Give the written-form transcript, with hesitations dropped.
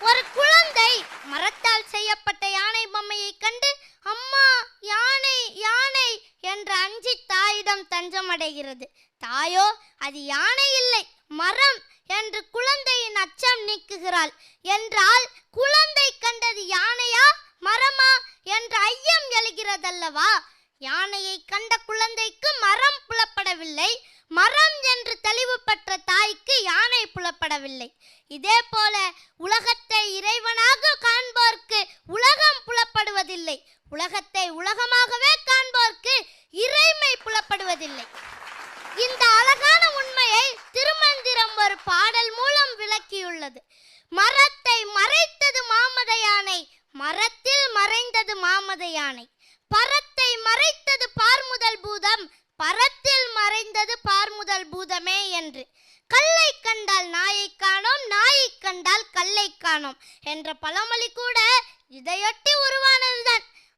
ஒரு குழந்தை மரத்தால் செய்யப்பட்ட யானை பொம்மையை கண்டு அம்மா யானை யானை என்று அஞ்சி தாயிடம் தஞ்சமடைகிறது. தாயோ அது யானை இல்லை மரம் என்று குழந்தையின் அச்சம் நீக்குகிறாள். என்றால் குழந்தை கண்டது யானையா மரமா என்ற ஐயம் எழுகிறதல்லவா? யானையை கண்ட குழந்தைக்கு மரம் புலப்படவில்லை, மரம் என்று தெளிவு பெற்ற தாய்க்கு யானை புலப்படவில்லை. இதே போல உலகத்தை இறைவனாக காண்போர்க்கு உலகம் புலப்படுவதில்லை, உலகத்தை உலகமாகவே காண்போர்க்கு இறைமை புலப்படுவதில்லை. இந்த அழகான உண்மையை திருமந்திரம் ஒரு பாடல் மூலம் விளக்கியுள்ளது. மரத்தை மறைத்தது மாமத யானை, மரத்தில் மறைந்தது மாமத யானை. பரத்தை மறைத்தது பார்முதல் பூதம், பரத்தில் மறைந்தது பார்முதல் பூதமே என்று. கல்லை கண்டால் நாயை காணோம், நாயை கண்டால் கல்லை காணோம் என்ற பழமொழி கூட இதையொட்டி உருவான